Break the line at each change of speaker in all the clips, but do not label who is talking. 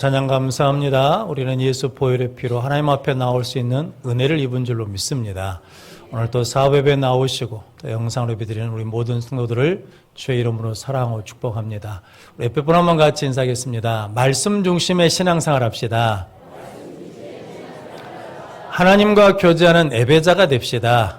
찬양 감사합니다. 우리는 예수 보혈의 피로 하나님 앞에 나올 수 있는 은혜를 입은 줄로 믿습니다. 오늘 또 사업예배에 나오시고 또 영상으로 예배드리는 우리 모든 성도들을 주의 이름으로 사랑하고 축복합니다. 우리 옆에 분 한번 같이 인사하겠습니다. 말씀 중심의 신앙생활 합시다. 하나님과 교제하는 예배자가 됩시다.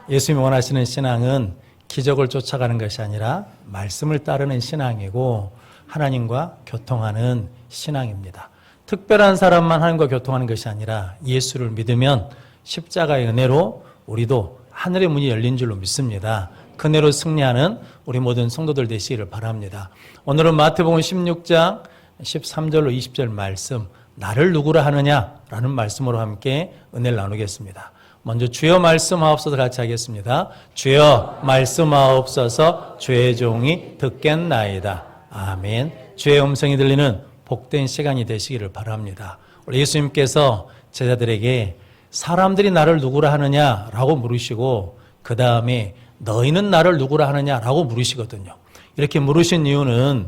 예수님이 원하시는 신앙은 기적을 쫓아가는 것이 아니라 말씀을 따르는 신앙이고 하나님과 교통하는 신앙입니다. 특별한 사람만 하나님과 교통하는 것이 아니라 예수를 믿으면 십자가의 은혜로 우리도 하늘의 문이 열린 줄로 믿습니다. 그 은혜로 승리하는 우리 모든 성도들 되시기를 바랍니다. 오늘은 마태복음 16장 13절로 20절 말씀, 나를 누구라 하느냐라는 말씀으로 함께 은혜를 나누겠습니다. 먼저 주여 말씀하옵소서 같이 하겠습니다. 주여 말씀하옵소서 주의 종이 듣겠나이다. 아멘. 주의 음성이 들리는 복된 시간이 되시기를 바랍니다. 우리 예수님께서 제자들에게 사람들이 나를 누구라 하느냐라고 물으시고 그 다음에 너희는 나를 누구라 하느냐라고 물으시거든요. 이렇게 물으신 이유는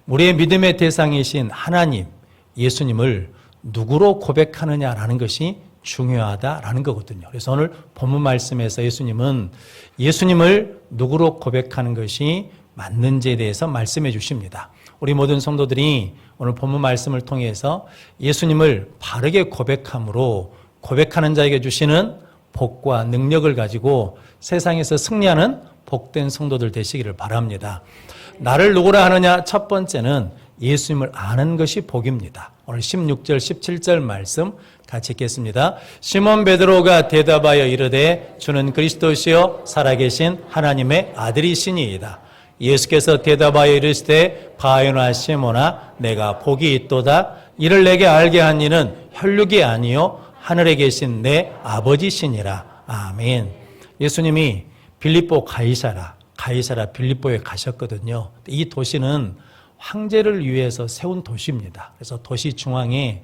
우리의 믿음의 대상이신 하나님, 예수님을 누구로 고백하느냐라는 것이 중요하다라는 거거든요. 그래서 오늘 본문 말씀에서 예수님을 누구로 고백하는 것이 맞는지에 대해서 말씀해 주십니다. 우리 모든 성도들이 오늘 본문 말씀을 통해서 예수님을 바르게 고백함으로 고백하는 자에게 주시는 복과 능력을 가지고 세상에서 승리하는 복된 성도들 되시기를 바랍니다. 나를 누구라 하느냐? 첫 번째는 예수님을 아는 것이 복입니다. 오늘 16절 17절 말씀 같이 읽겠습니다. 시몬 베드로가 대답하여 이르되 주는 그리스도시요 살아계신 하나님의 아들이시니이다. 예수께서 대답하여 이르시되 바요나 시몬아 내가 복이 있도다. 이를 내게 알게 한 이는 혈육이 아니요 하늘에 계신 내 아버지시니라. 아멘. 예수님이 빌립보 가이사라 빌립보에 가셨거든요. 이 도시는 황제를 위해서 세운 도시입니다. 그래서 도시 중앙에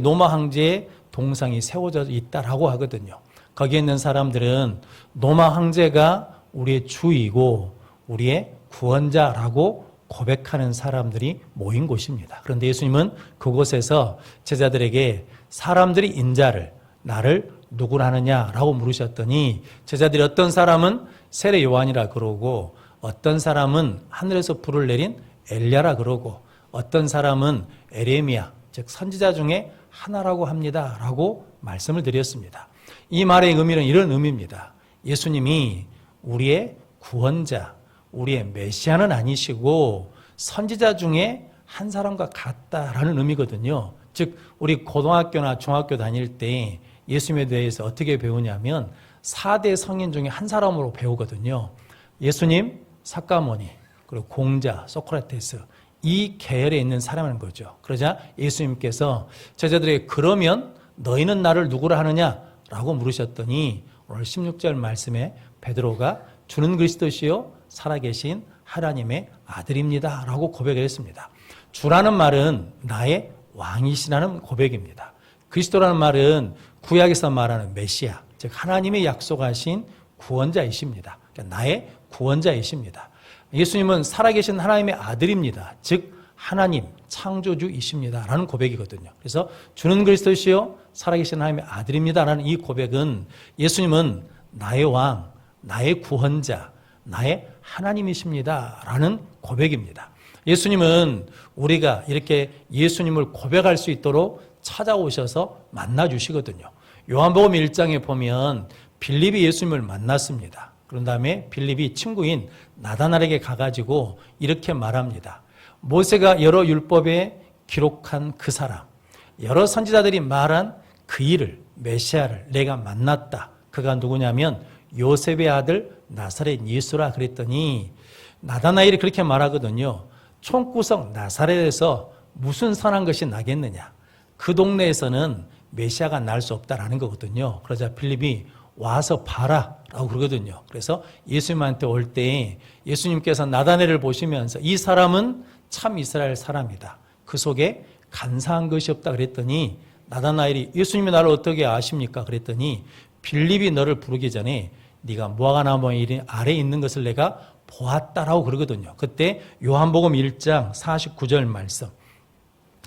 로마 황제의 동상이 세워져 있다라고 하거든요. 거기에 있는 사람들은 로마 황제가 우리의 주이고 우리의 구원자라고 고백하는 사람들이 모인 곳입니다. 그런데 예수님은 그곳에서 제자들에게 사람들이 인자를 나를 누구라 하느냐라고 물으셨더니 제자들이 어떤 사람은 세례 요한이라 그러고 어떤 사람은 하늘에서 불을 내린 엘리야라 그러고 어떤 사람은 에레미야 즉 선지자 중에 하나라고 합니다 라고 말씀을 드렸습니다. 이 말의 의미는 이런 의미입니다. 예수님이 우리의 구원자, 우리의 메시아는 아니시고 선지자 중에 한 사람과 같다라는 의미거든요. 즉 우리 고등학교나 중학교 다닐 때 예수님에 대해서 어떻게 배우냐면 4대 성인 중에 한 사람으로 배우거든요. 예수님, 사까모니, 그리고 공자, 소크라테스 이 계열에 있는 사람인 거죠. 그러자 예수님께서 제자들에게 그러면 너희는 나를 누구라 하느냐라고 물으셨더니 오늘 16절 말씀에 베드로가 주는 그리스도시요 살아계신 하나님의 아들입니다 라고 고백을 했습니다. 주라는 말은 나의 왕이시라는 고백입니다. 그리스도라는 말은 구약에서 말하는 메시아 즉 하나님이 약속하신 구원자이십니다. 그러니까 나의 구원자이십니다. 예수님은 살아계신 하나님의 아들입니다. 즉 하나님 창조주이십니다 라는 고백이거든요. 그래서 주는 그리스도시요 살아계신 하나님의 아들입니다 라는 이 고백은 예수님은 나의 왕, 나의 구원자, 나의 하나님이십니다 라는 고백입니다. 예수님은 우리가 이렇게 예수님을 고백할 수 있도록 찾아오셔서 만나주시거든요. 요한복음 1장에 보면 빌립이 예수님을 만났습니다. 그런 다음에 빌립이 친구인 나다나엘에게 가가지고 이렇게 말합니다. 모세가 여러 율법에 기록한 그 사람, 여러 선지자들이 말한 그 일을 메시아를 내가 만났다. 그가 누구냐면 요셉의 아들 나사렛 예수라 그랬더니 나다나엘이 그렇게 말하거든요. 총구석 나사렛에서 무슨 선한 것이 나겠느냐. 그 동네에서는 메시아가 날 수 없다라는 거거든요. 그러자 빌립이 와서 봐라 라고 그러거든요. 그래서 예수님한테 올 때 예수님께서 나다나엘을 보시면서 이 사람은 참 이스라엘 사람이다. 그 속에 간사한 것이 없다 그랬더니 나다나엘이 예수님이 나를 어떻게 아십니까? 그랬더니 빌립이 너를 부르기 전에 네가 무화과나무 아래에 있는 것을 내가 보았다라고 그러거든요. 그때 요한복음 1장 49절 말씀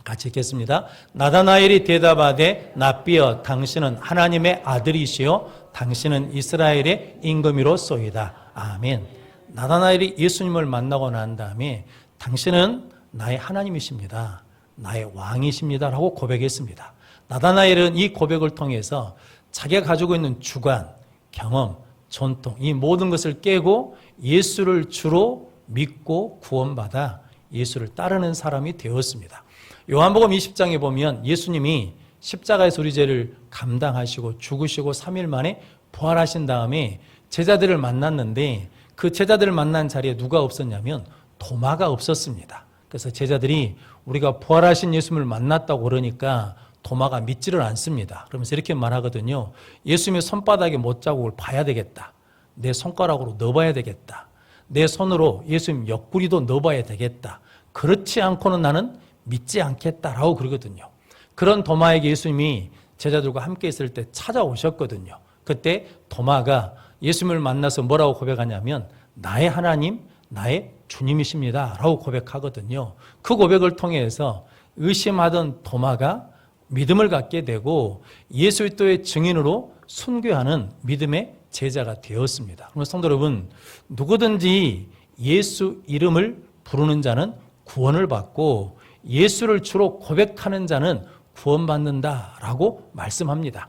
같이 읽겠습니다. 나다나엘이 대답하되 납비여 당신은 하나님의 아들이시요 당신은 이스라엘의 임금이로소이다. 아멘. 나다나엘이 예수님을 만나고 난 다음에 당신은 나의 하나님이십니다. 나의 왕이십니다. 라고 고백했습니다. 나다나엘은 이 고백을 통해서 자기가 가지고 있는 주관, 경험, 전통 이 모든 것을 깨고 예수를 주로 믿고 구원받아 예수를 따르는 사람이 되었습니다. 요한복음 20장에 보면 예수님이 십자가에서 우리 죄를 감당하시고 죽으시고 3일 만에 부활하신 다음에 제자들을 만났는데 그 제자들을 만난 자리에 누가 없었냐면 도마가 없었습니다. 그래서 제자들이 우리가 부활하신 예수님을 만났다고 그러니까 도마가 믿지를 않습니다. 그러면서 이렇게 말하거든요. 예수님의 손바닥에 못자국을 봐야 되겠다. 내 손가락으로 넣어봐야 되겠다. 내 손으로 예수님 옆구리도 넣어봐야 되겠다. 그렇지 않고는 나는 믿지 않겠다라고 그러거든요. 그런 도마에게 예수님이 제자들과 함께 있을 때 찾아오셨거든요. 그때 도마가 예수님을 만나서 뭐라고 고백하냐면 나의 하나님, 나의 주님이십니다 라고 고백하거든요. 그 고백을 통해서 의심하던 도마가 믿음을 갖게 되고 예수 그리스도의 증인으로 순교하는 믿음의 제자가 되었습니다. 그러면 성도 여러분, 누구든지 예수 이름을 부르는 자는 구원을 받고 예수를 주로 고백하는 자는 구원받는다라고 말씀합니다.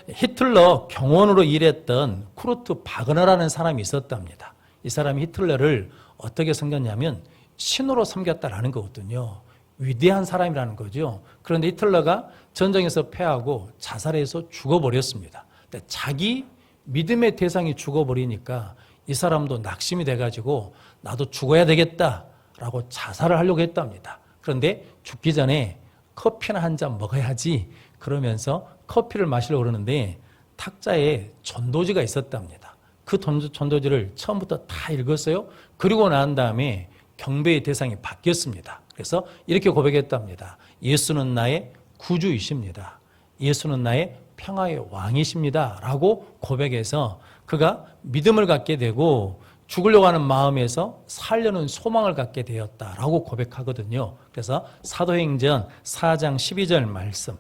히틀러 경호원으로 일했던 쿠르트 바그너라는 사람이 있었답니다. 이 사람이 히틀러를 어떻게 섬겼냐면 신으로 섬겼다라는 거거든요. 위대한 사람이라는 거죠. 그런데 히틀러가 전쟁에서 패하고 자살해서 죽어버렸습니다. 근데 자기 믿음의 대상이 죽어버리니까 이 사람도 낙심이 돼가지고 나도 죽어야 되겠다라고 자살을 하려고 했답니다. 그런데 죽기 전에 커피나 한 잔 먹어야지 그러면서 커피를 마시려고 그러는데 탁자에 전도지가 있었답니다. 그 전도지를 처음부터 다 읽었어요. 그리고 난 다음에 경배의 대상이 바뀌었습니다. 그래서 이렇게 고백했답니다. 예수는 나의 구주이십니다. 예수는 나의 평화의 왕이십니다. 라고 고백해서 그가 믿음을 갖게 되고 죽으려고 하는 마음에서 살려는 소망을 갖게 되었다라고 고백하거든요. 그래서 사도행전 4장 12절 말씀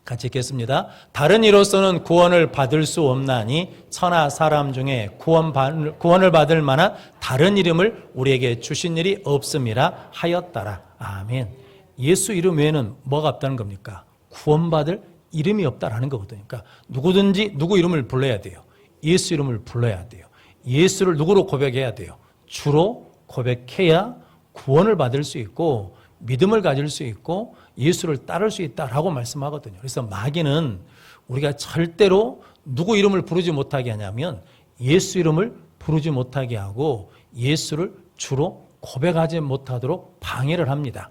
같이 읽겠습니다. 다른 이로서는 구원을 받을 수 없나니 천하 사람 중에 구원을 받을 만한 다른 이름을 우리에게 주신 일이 없음이라 하였더라. 아멘. 예수 이름 외에는 뭐가 없다는 겁니까? 구원받을 이름이 없다라는 거거든요. 그러니까 누구든지 누구 이름을 불러야 돼요. 예수 이름을 불러야 돼요. 예수를 누구로 고백해야 돼요? 주로 고백해야 구원을 받을 수 있고 믿음을 가질 수 있고 예수를 따를 수 있다라고 말씀하거든요. 그래서 마귀는 우리가 절대로 누구 이름을 부르지 못하게 하냐면 예수 이름을 부르지 못하게 하고 예수를 주로 고백하지 못하도록 방해를 합니다.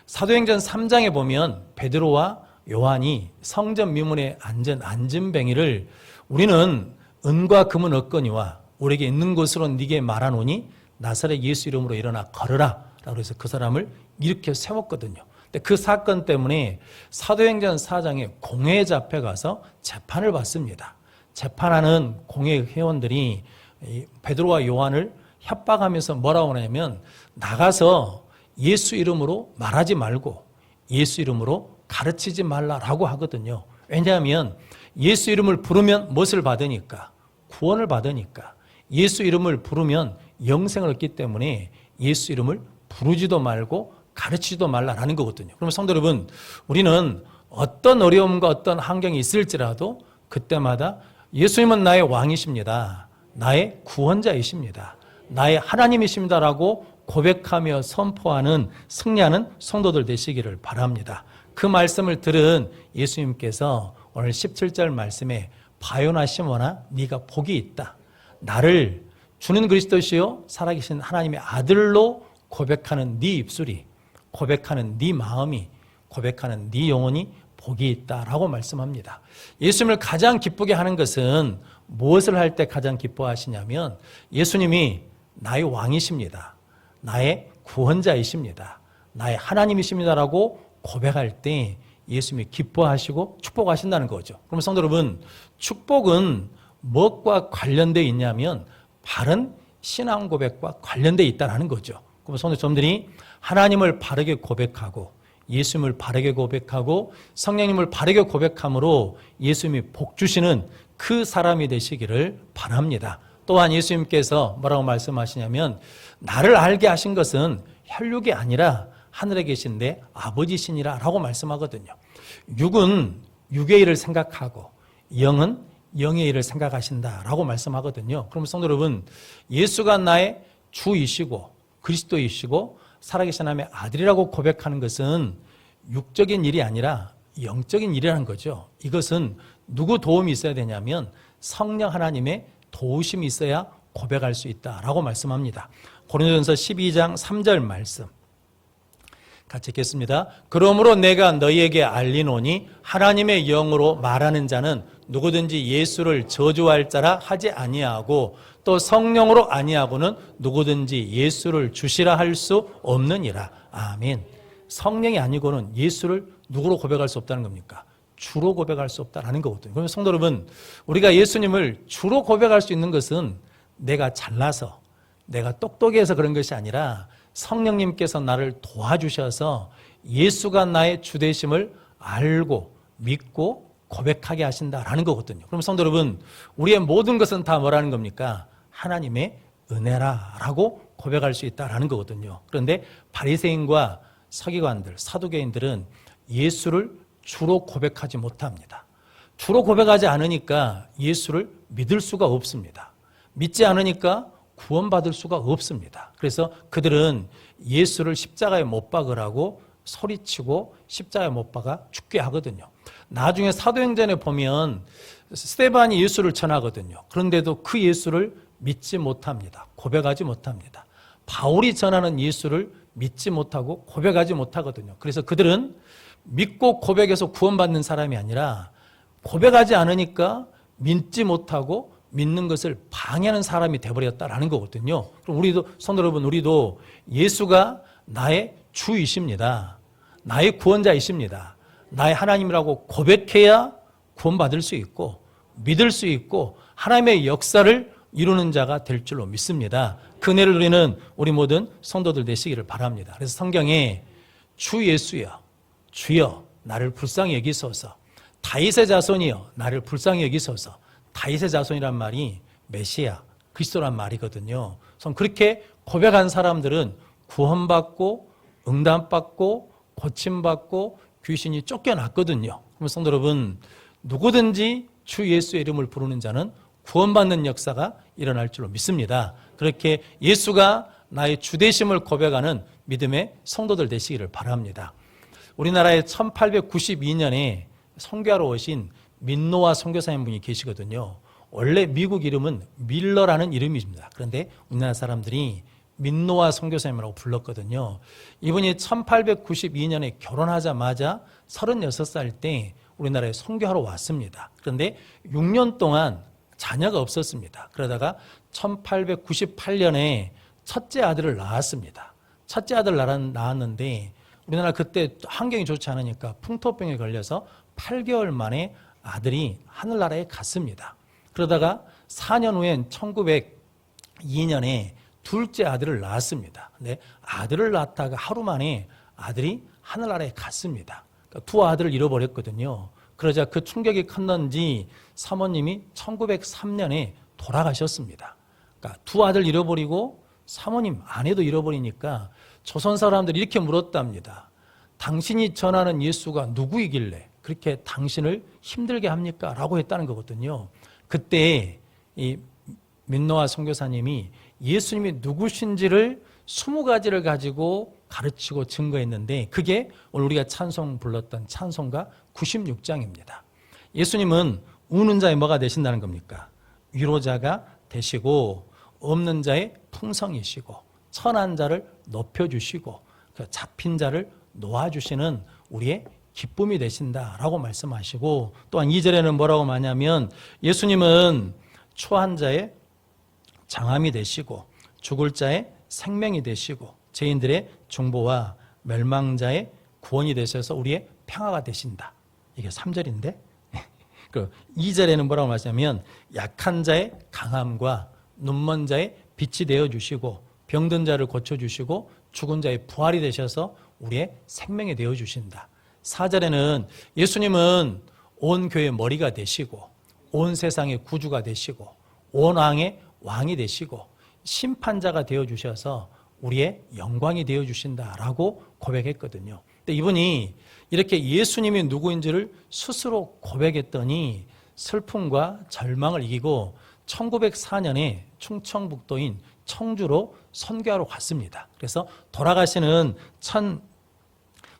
사도행전 3장에 보면 베드로와 요한이 성전 미문에 앉은 안진뱅이를 우리는 은과 금은 없거니와 우리에게 있는 것으로 네게 말하노니 나사렛 예수 이름으로 일어나 걸으라 라고 해서 그 사람을 이렇게 세웠거든요. 근데 그 사건 때문에 사도행전 4장에 공회에 잡혀가서 재판을 받습니다. 재판하는 공회 회원들이 베드로와 요한을 협박하면서 뭐라고 하냐면 나가서 예수 이름으로 말하지 말고 예수 이름으로 가르치지 말라라고 하거든요. 왜냐하면 예수 이름을 부르면 무엇을 받으니까? 구원을 받으니까. 예수 이름을 부르면 영생을 얻기 때문에 예수 이름을 부르지도 말고 가르치지도 말라라는 거거든요. 그러면 성도 여러분, 우리는 어떤 어려움과 어떤 환경이 있을지라도 그때마다 예수님은 나의 왕이십니다. 나의 구원자이십니다. 나의 하나님이십니다라고 고백하며 선포하는 승리하는 성도들 되시기를 바랍니다. 그 말씀을 들은 예수님께서 오늘 17절 말씀에 바요나 시몬아 네가 복이 있다. 나를 주는 그리스도시요 살아계신 하나님의 아들로 고백하는 네 입술이, 고백하는 네 마음이, 고백하는 네 영혼이 복이 있다라고 말씀합니다. 예수님을 가장 기쁘게 하는 것은 무엇을 할 때 가장 기뻐하시냐면 예수님이 나의 왕이십니다. 나의 구원자이십니다. 나의 하나님이십니다라고 고백할 때 예수님이 기뻐하시고 축복하신다는 거죠. 그럼 성도 여러분, 축복은 무엇과 관련되어 있냐면 바른 신앙 고백과 관련되어 있다는 거죠. 그럼 성도님들이 하나님을 바르게 고백하고 예수님을 바르게 고백하고 성령님을 바르게 고백함으로 예수님이 복 주시는 그 사람이 되시기를 바랍니다. 또한 예수님께서 뭐라고 말씀하시냐면 나를 알게 하신 것은 혈육이 아니라 하늘에 계신 내 아버지시니라 라고 말씀하거든요. 육은 육의 일을 생각하고 영은 영의 일을 생각하신다라고 말씀하거든요. 그럼 성도 여러분, 예수가 나의 주이시고 그리스도이시고 살아계신 하나님의 아들이라고 고백하는 것은 육적인 일이 아니라 영적인 일이라는 거죠. 이것은 누구 도움이 있어야 되냐면 성령 하나님의 도우심이 있어야 고백할 수 있다라고 말씀합니다. 고린도전서 12장 3절 말씀 같이 읽겠습니다. 그러므로 내가 너희에게 알리노니 하나님의 영으로 말하는 자는 누구든지 예수를 저주할 자라 하지 아니하고 또 성령으로 아니하고는 누구든지 예수를 주시라 할 수 없느니라. 아멘. 성령이 아니고는 예수를 누구로 고백할 수 없다는 겁니까? 주로 고백할 수 없다는 거거든요. 그러면 성도 여러분, 우리가 예수님을 주로 고백할 수 있는 것은 내가 잘나서 내가 똑똑해서 그런 것이 아니라 성령님께서 나를 도와주셔서 예수가 나의 주되심을 알고 믿고 고백하게 하신다라는 거거든요. 그럼 성도 여러분, 우리의 모든 것은 다 뭐라는 겁니까? 하나님의 은혜라라고 고백할 수 있다라는 거거든요. 그런데 바리새인과 서기관들, 사두개인들은 예수를 주로 고백하지 못합니다. 주로 고백하지 않으니까 예수를 믿을 수가 없습니다. 믿지 않으니까 구원받을 수가 없습니다. 그래서 그들은 예수를 십자가에 못 박으라고 소리치고 십자가에 못 박아 죽게 하거든요. 나중에 사도행전에 보면 스데반이 예수를 전하거든요. 그런데도 그 예수를 믿지 못합니다. 고백하지 못합니다. 바울이 전하는 예수를 믿지 못하고 고백하지 못하거든요. 그래서 그들은 믿고 고백해서 구원받는 사람이 아니라 고백하지 않으니까 믿지 못하고 믿는 것을 방해하는 사람이 되어버렸다라는 거거든요. 그럼 우리도, 성도 여러분, 우리도 예수가 나의 주이십니다. 나의 구원자이십니다. 나의 하나님이라고 고백해야 구원받을 수 있고 믿을 수 있고 하나님의 역사를 이루는 자가 될 줄로 믿습니다. 그 은혜를 누리는 우리 모든 성도들 되시기를 바랍니다. 그래서 성경에 주 예수여 주여 나를 불쌍히 여기소서, 다윗의 자손이여 나를 불쌍히 여기소서. 다윗의 자손이란 말이 메시아, 그리스도란 말이거든요. 그래서 그렇게 고백한 사람들은 구원받고 응답받고 고침받고 귀신이 쫓겨났거든요. 그럼 성도 여러분, 누구든지 주 예수의 이름을 부르는 자는 구원받는 역사가 일어날 줄로 믿습니다. 그렇게 예수가 나의 주되심을 고백하는 믿음의 성도들 되시기를 바랍니다. 우리나라에 1892년에 선교하러 오신 민노아 선교사님 분이 계시거든요. 원래 미국 이름은 밀러라는 이름입니다. 그런데 우리나라 사람들이 민노아 선교사님이라고 불렀거든요. 이분이 1892년에 결혼하자마자 36살 때 우리나라에 선교하러 왔습니다. 그런데 6년 동안 자녀가 없었습니다. 그러다가 1898년에 첫째 아들을 낳았습니다. 첫째 아들 낳았는데 우리나라 그때 환경이 좋지 않으니까 풍토병에 걸려서 8개월 만에 아들이 하늘나라에 갔습니다. 그러다가 4년 후엔 1902년에 둘째 아들을 낳았습니다. 근데 아들을 낳다가 하루 만에 아들이 하늘나라에 갔습니다. 그러니까 두 아들을 잃어버렸거든요. 그러자 그 충격이 컸는지 사모님이 1903년에 돌아가셨습니다. 그러니까 두 아들 잃어버리고 사모님, 아내도 잃어버리니까 조선 사람들이 이렇게 물었답니다. 당신이 전하는 예수가 누구이길래 그렇게 당신을 힘들게 합니까? 라고 했다는 거거든요. 그때 이 민노아 선교사님이 예수님이 누구신지를 20가지를 가지고 가르치고 증거했는데 그게 오늘 우리가 찬송 불렀던 찬송가 96장입니다. 예수님은 우는 자의 뭐가 되신다는 겁니까? 위로자가 되시고 없는 자의 풍성이시고 천한 자를 높여주시고 잡힌 자를 놓아주시는 우리의 기쁨이 되신다라고 말씀하시고 또한 2절에는 뭐라고 말하냐면 예수님은 초한 자의 장함이 되시고 죽을 자의 생명이 되시고 죄인들의 중보와 멸망자의 구원이 되셔서 우리의 평화가 되신다. 이게 3절인데 그 2절에는 뭐라고 말하냐면 약한 자의 강함과 눈먼 자의 빛이 되어주시고 병든 자를 고쳐주시고 죽은 자의 부활이 되셔서 우리의 생명이 되어주신다. 4절에는 예수님은 온 교회의 머리가 되시고 온 세상의 구주가 되시고 온 왕의 왕이 되시고 심판자가 되어주셔서 우리의 영광이 되어주신다라고 고백했거든요. 근데 이분이 이렇게 예수님이 누구인지를 스스로 고백했더니 슬픔과 절망을 이기고 1904년에 충청북도인 청주로 선교하러 갔습니다. 그래서 돌아가시는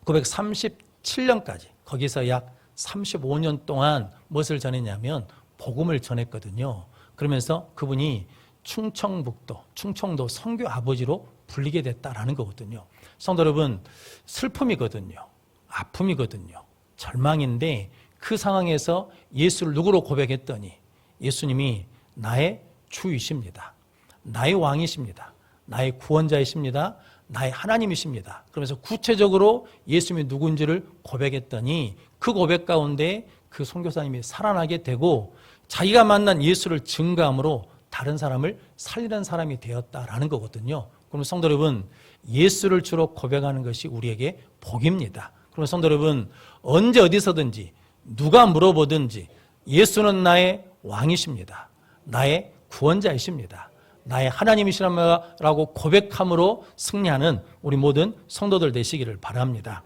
1937년까지 거기서 약 35년 동안 무엇을 전했냐면 복음을 전했거든요. 그러면서 그분이 충청도 선교 아버지로 불리게 됐다라는 거거든요. 성도 여러분, 슬픔이거든요. 아픔이거든요. 절망인데 그 상황에서 예수를 누구로 고백했더니 예수님이 나의 주이십니다. 나의 왕이십니다. 나의 구원자이십니다. 나의 하나님이십니다. 그러면서 구체적으로 예수님이 누군지를 고백했더니 그 고백 가운데 그 선교사님이 살아나게 되고 자기가 만난 예수를 증거함으로 다른 사람을 살리는 사람이 되었다라는 거거든요. 그럼 성도 여러분, 예수를 주로 고백하는 것이 우리에게 복입니다. 그럼 성도 여러분, 언제 어디서든지 누가 물어보든지 예수는 나의 왕이십니다. 나의 구원자이십니다. 나의 하나님이시라고 고백함으로 승리하는 우리 모든 성도들 되시기를 바랍니다.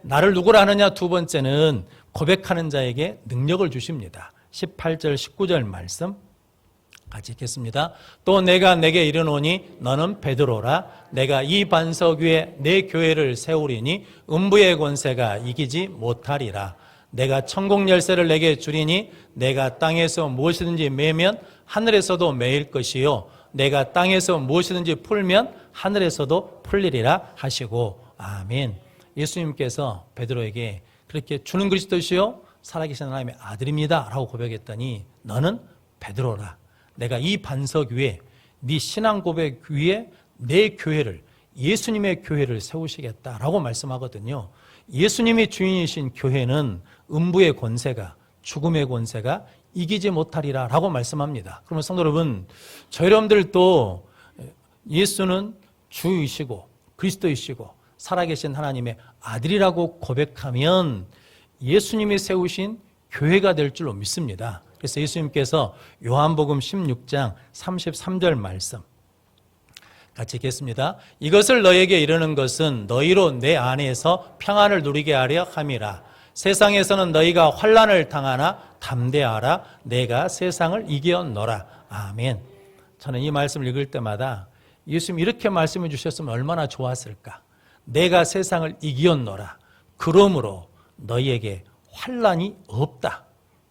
나를 누구라 하느냐, 두 번째는 고백하는 자에게 능력을 주십니다. 18절 19절 말씀 같이 읽겠습니다. 또 내가 내게 이르노니 너는 베드로라. 내가 이 반석 위에 내 교회를 세우리니 음부의 권세가 이기지 못하리라. 내가 천국 열쇠를 내게 주리니 내가 땅에서 무엇이든지 매면 하늘에서도 매일 것이요 내가 땅에서 무엇이든지 풀면 하늘에서도 풀리리라 하시고 아멘. 예수님께서 베드로에게 그렇게 주는 그리스도시요 살아계신 하나님의 아들입니다 라고 고백했더니 너는 베드로라. 내가 이 반석 위에 네 신앙 고백 위에 내 교회를 예수님의 교회를 세우시겠다라고 말씀하거든요. 예수님이 주인이신 교회는 음부의 권세가 죽음의 권세가 이기지 못하리라 라고 말씀합니다. 그러면 성도 여러분, 저 여러분들도 예수는 주이시고 그리스도이시고 살아계신 하나님의 아들이라고 고백하면 예수님이 세우신 교회가 될 줄로 믿습니다. 그래서 예수님께서 요한복음 16장 33절 말씀 같이 읽겠습니다. 이것을 너에게 이르는 것은 너희로 내 안에서 평안을 누리게 하려 함이라. 세상에서는 너희가 환난을 당하나 담대하라. 내가 세상을 이기었노라. 아멘. 저는 이 말씀을 읽을 때마다 예수님이 이렇게 말씀해 주셨으면 얼마나 좋았을까. 내가 세상을 이기었노라. 그러므로 너희에게 환난이 없다.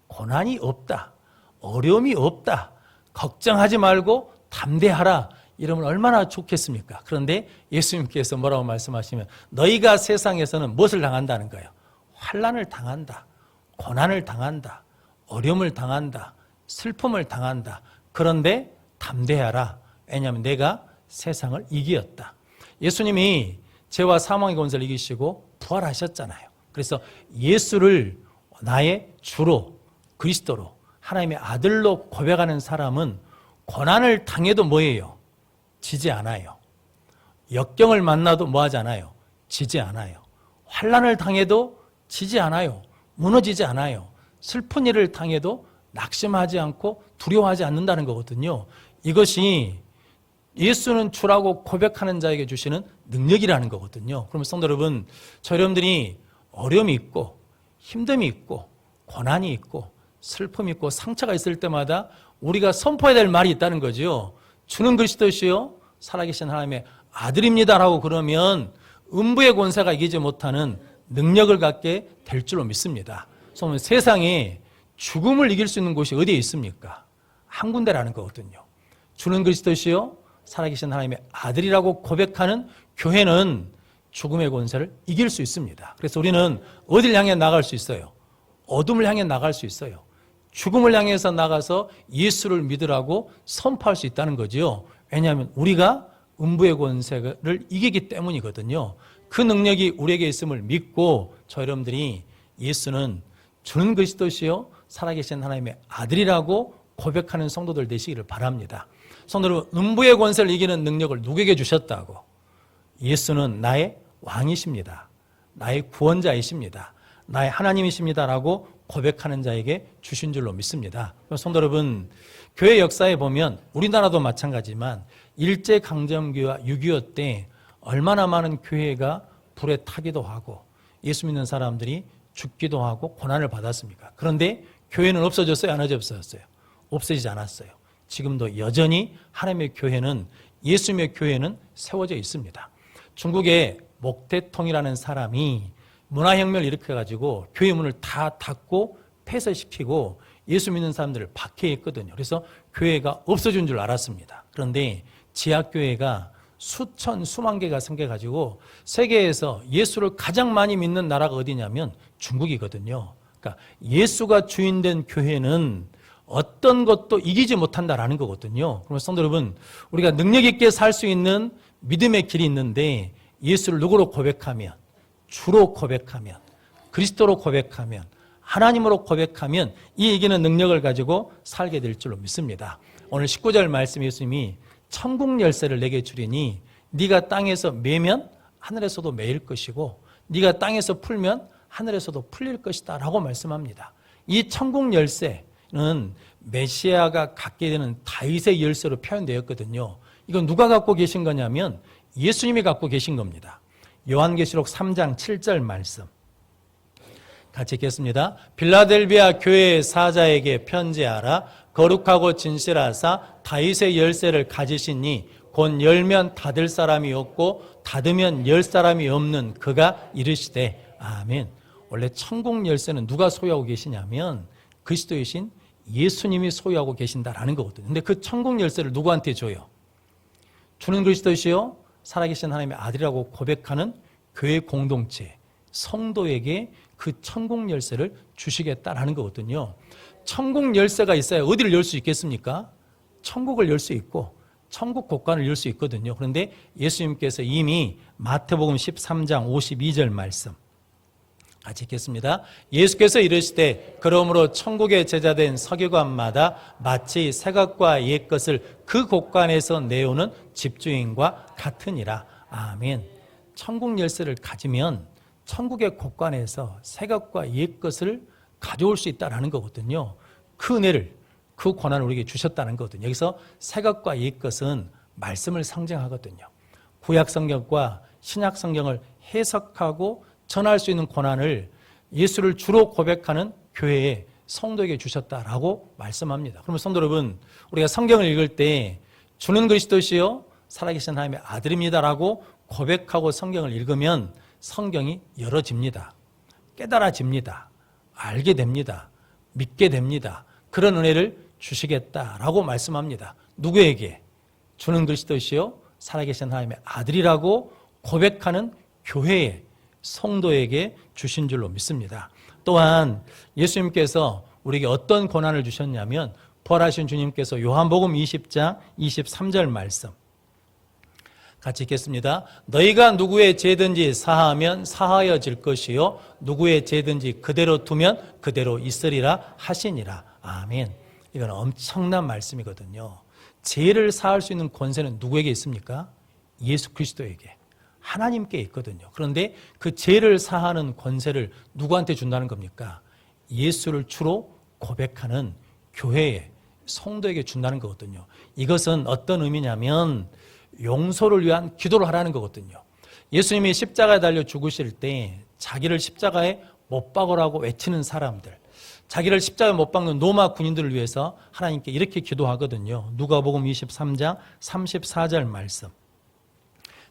고난이 없다. 어려움이 없다. 걱정하지 말고 담대하라. 이러면 얼마나 좋겠습니까? 그런데 예수님께서 뭐라고 말씀하시면 너희가 세상에서는 무엇을 당한다는 거예요? 환난을 당한다. 고난을 당한다. 어려움을 당한다. 슬픔을 당한다. 그런데 담대하라. 왜냐하면 내가 세상을 이기었다. 예수님이 죄와 사망의 권세를 이기시고 부활하셨잖아요. 그래서 예수를 나의 주로 그리스도로 하나님의 아들로 고백하는 사람은 고난을 당해도 뭐예요? 지지 않아요. 역경을 만나도 뭐하지 않아요? 지지 않아요. 환난을 당해도 지지 않아요. 무너지지 않아요. 슬픈 일을 당해도 낙심하지 않고 두려워하지 않는다는 거거든요. 이것이 예수는 주라고 고백하는 자에게 주시는 능력이라는 거거든요. 그러면 성도 여러분, 저 여러분들이 어려움이 있고 힘듦이 있고 고난이 있고 슬픔이 있고 상처가 있을 때마다 우리가 선포해야 될 말이 있다는 거죠. 주는 그리스도시요 살아계신 하나님의 아들입니다라고 그러면 음부의 권세가 이기지 못하는 능력을 갖게 될 줄로 믿습니다. 그래서 세상에 죽음을 이길 수 있는 곳이 어디에 있습니까? 한 군데라는 거거든요. 주는 그리스도시요 살아계신 하나님의 아들이라고 고백하는 교회는 죽음의 권세를 이길 수 있습니다. 그래서 우리는 어디를 향해 나갈 수 있어요? 어둠을 향해 나갈 수 있어요. 죽음을 향해서 나가서 예수를 믿으라고 선포할 수 있다는 거죠. 왜냐하면 우리가 음부의 권세를 이기기 때문이거든요. 그 능력이 우리에게 있음을 믿고 저 여러분들이 예수는 주는 그리스도시요 살아계신 하나님의 아들이라고 고백하는 성도들 되시기를 바랍니다. 성도 여러분, 음부의 권세를 이기는 능력을 누구에게 주셨다고? 예수는 나의 왕이십니다. 나의 구원자이십니다. 나의 하나님이십니다라고 고백하는 자에게 주신 줄로 믿습니다. 성도 여러분, 교회 역사에 보면 우리나라도 마찬가지지만 일제강점기와 6.25 때 얼마나 많은 교회가 불에 타기도 하고 예수 믿는 사람들이 죽기도 하고 고난을 받았습니까? 그런데 교회는 없어졌어요? 안 없어졌어요? 없어지지 않았어요. 지금도 여전히 하나님의 교회는, 예수님의 교회는 세워져 있습니다. 중국의 목태통이라는 사람이 문화혁명을 일으켜가지고 교회 문을 다 닫고 폐쇄시키고 예수 믿는 사람들을 박해했거든요. 그래서 교회가 없어진 줄 알았습니다. 그런데 지하교회가 수천, 수만 개가 생겨가지고 세계에서 예수를 가장 많이 믿는 나라가 어디냐면 중국이거든요. 그러니까 예수가 주인된 교회는 어떤 것도 이기지 못한다라는 거거든요. 그러면 성도 여러분, 우리가 능력 있게 살 수 있는 믿음의 길이 있는데 예수를 누구로 고백하면, 주로 고백하면, 그리스도로 고백하면, 하나님으로 고백하면 이 이기는 능력을 가지고 살게 될 줄로 믿습니다. 오늘 19절 말씀 예수님이 천국 열쇠를 내게 주리니 네가 땅에서 매면 하늘에서도 매일 것이고 네가 땅에서 풀면 하늘에서도 풀릴 것이다 라고 말씀합니다. 이 천국 열쇠는 메시아가 갖게 되는 다윗의 열쇠로 표현되었거든요. 이건 누가 갖고 계신 거냐면 예수님이 갖고 계신 겁니다. 요한계시록 3장 7절 말씀 같이 읽겠습니다. 빌라델비아 교회의 사자에게 편지하라. 거룩하고 진실하사 다윗의 열쇠를 가지시니 곧 열면 닫을 사람이 없고 닫으면 열 사람이 없는 그가 이르시되 아멘. 원래 천국 열쇠는 누가 소유하고 계시냐면 그리스도이신 예수님이 소유하고 계신다라는 거거든요. 근데 그 천국 열쇠를 누구한테 줘요? 주는 그리스도시요 살아계신 하나님의 아들이라고 고백하는 교회 공동체, 성도에게 그 천국 열쇠를 주시겠다라는 거거든요. 천국 열쇠가 있어야 어디를 열 수 있겠습니까? 천국을 열 수 있고 천국 곳간을 열 수 있거든요. 그런데 예수님께서 이미 마태복음 13장 52절 말씀 같이 읽겠습니다. 예수께서 이르시되 그러므로 천국의 제자된 서기관마다 마치 새것과 옛것을 그 곳간에서 내오는 집주인과 같으니라. 아멘. 천국 열쇠를 가지면 천국의 곳간에서 새것과 옛것을 가져올 수 있다는 거거든요. 그 은혜를, 그 권한을 우리에게 주셨다는 거거든요. 여기서 새것과 옛것은 말씀을 상징하거든요. 구약 성경과 신약 성경을 해석하고 전할 수 있는 권한을 예수를 주로 고백하는 교회에 성도에게 주셨다라고 말씀합니다. 그러면 성도 여러분, 우리가 성경을 읽을 때 주는 그리스도시요 살아계신 하나님의 아들입니다라고 고백하고 성경을 읽으면 성경이 열어집니다. 깨달아집니다. 알게 됩니다. 믿게 됩니다. 그런 은혜를 주시겠다라고 말씀합니다. 누구에게? 주는 그리스도시요 살아계신 하나님의 아들이라고 고백하는 교회에, 성도에게 주신 줄로 믿습니다. 또한 예수님께서 우리에게 어떤 권한을 주셨냐면 부활하신 주님께서 요한복음 20장 23절 말씀 같이 읽겠습니다. 너희가 누구의 죄든지 사하면 사하여질 것이요 누구의 죄든지 그대로 두면 그대로 있으리라 하시니라. 아멘. 이건 엄청난 말씀이거든요. 죄를 사할 수 있는 권세는 누구에게 있습니까? 예수 그리스도에게, 하나님께 있거든요. 그런데 그 죄를 사하는 권세를 누구한테 준다는 겁니까? 예수를 주로 고백하는 교회에, 성도에게 준다는 거거든요. 이것은 어떤 의미냐면 용서를 위한 기도를 하라는 거거든요. 예수님이 십자가에 달려 죽으실 때 자기를 십자가에 못 박으라고 외치는 사람들, 자기를 십자가에 못 박는 로마 군인들을 위해서 하나님께 이렇게 기도하거든요. 누가복음 23장 34절 말씀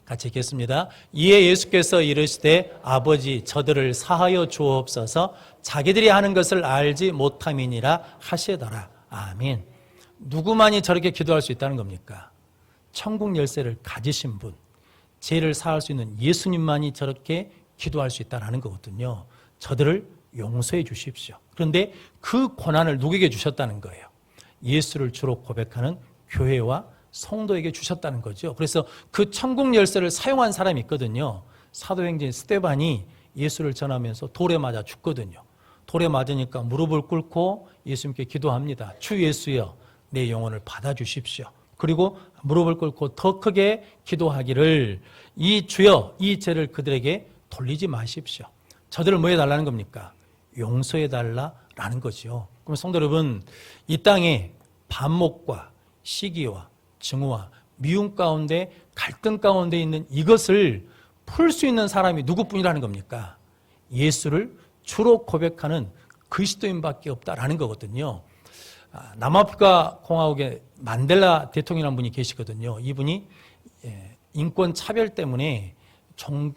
같이 읽겠습니다. 이에 예수께서 이르시되 아버지 저들을 사하여 주옵소서 자기들이 하는 것을 알지 못함이니라 하시더라. 아멘. 누구만이 저렇게 기도할 수 있다는 겁니까? 천국 열쇠를 가지신 분, 죄를 사할 수 있는 예수님만이 저렇게 기도할 수 있다는 거거든요. 저들을 용서해 주십시오. 그런데 그 권한을 누구에게 주셨다는 거예요? 예수를 주로 고백하는 교회와 성도에게 주셨다는 거죠. 그래서 그 천국 열쇠를 사용한 사람이 있거든요. 사도행전 스데반이 예수를 전하면서 돌에 맞아 죽거든요. 돌에 맞으니까 무릎을 꿇고 예수님께 기도합니다. 주 예수여 내 영혼을 받아주십시오. 그리고 무릎을 꿇고 더 크게 기도하기를 이 주여 이 죄를 그들에게 돌리지 마십시오. 저들을 뭐 해달라는 겁니까? 용서해달라라는 거죠. 그럼 성도 여러분, 이 땅에 반목과 시기와 증오와 미움 가운데 갈등 가운데 있는 이것을 풀 수 있는 사람이 누구뿐이라는 겁니까? 예수를 주로 고백하는 그리스도인밖에 없다라는 거거든요. 남아프리카 공화국에 만델라 대통령이라는 분이 계시거든요. 이분이 인권 차별 때문에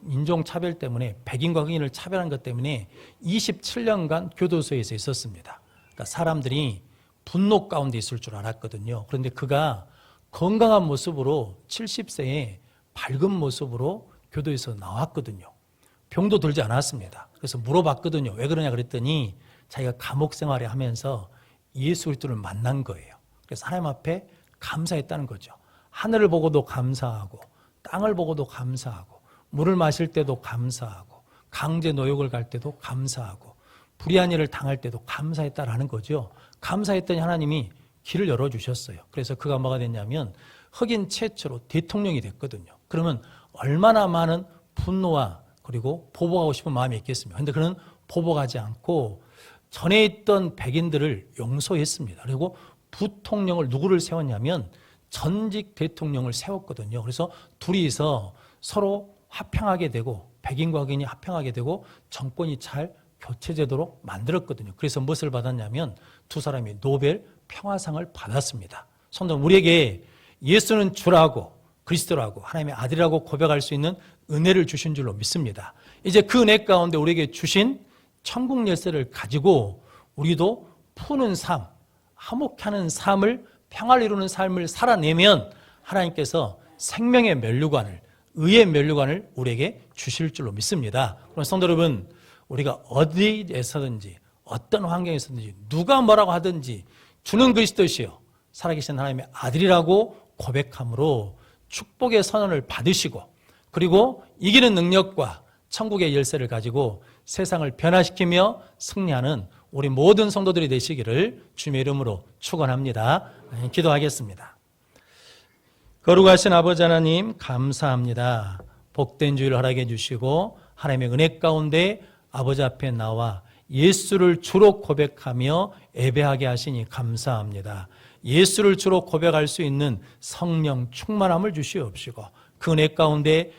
인종 차별 때문에 백인과 흑인을 차별한 것 때문에 27년간 교도소에서 있었습니다. 그러니까 사람들이 분노 가운데 있을 줄 알았거든요. 그런데 그가 건강한 모습으로 70세에 밝은 모습으로 교도에서 나왔거든요. 병도 들지 않았습니다. 그래서 물어봤거든요. 왜 그러냐 그랬더니 자기가 감옥 생활을 하면서 예수 그리스도를 만난 거예요. 그래서 하나님 앞에 감사했다는 거죠. 하늘을 보고도 감사하고 땅을 보고도 감사하고 물을 마실 때도 감사하고 강제 노역을 갈 때도 감사하고 불의한 일을 당할 때도 감사했다라는 거죠. 감사했더니 하나님이 길을 열어주셨어요. 그래서 그가 뭐가 됐냐면 흑인 최초로 대통령이 됐거든요. 그러면 얼마나 많은 분노와 그리고 보복하고 싶은 마음이 있겠습니까? 그런데 그는 보복하지 않고 전에 있던 백인들을 용서했습니다. 그리고 부통령을 누구를 세웠냐면 전직 대통령을 세웠거든요. 그래서 둘이서 서로 화평하게 되고 백인과 흑인이 화평하게 되고 정권이 잘 교체되도록 만들었거든요. 그래서 무엇을 받았냐면 두 사람이 노벨 평화상을 받았습니다. 성도 우리에게 예수는 주라고 그리스도라고 하나님의 아들이라고 고백할 수 있는 은혜를 주신 줄로 믿습니다. 이제 그 은혜 가운데 우리에게 주신 천국 열쇠를 가지고 우리도 푸는 삶, 화목하는 삶을 평화를 이루는 삶을 살아내면 하나님께서 생명의 면류관을 의의 면류관을 우리에게 주실 줄로 믿습니다. 그럼 성도 여러분, 우리가 어디에서든지 어떤 환경에서든지 누가 뭐라고 하든지 주는 그리스도시요 살아계신 하나님의 아들이라고 고백함으로 축복의 선언을 받으시고 그리고 이기는 능력과 천국의 열쇠를 가지고 세상을 변화시키며 승리하는 우리 모든 성도들이 되시기를 주님의 이름으로 축원합니다. 기도하겠습니다. 거룩하신 아버지 하나님 감사합니다. 복된 주일 허락해 주시고 하나님의 은혜 가운데 아버지 앞에 나와 예수를 주로 고백하며 예배하게 하시니 감사합니다. 예수를 주로 고백할 수 있는 성령 충만함을 주시옵시고 그 은혜 가운데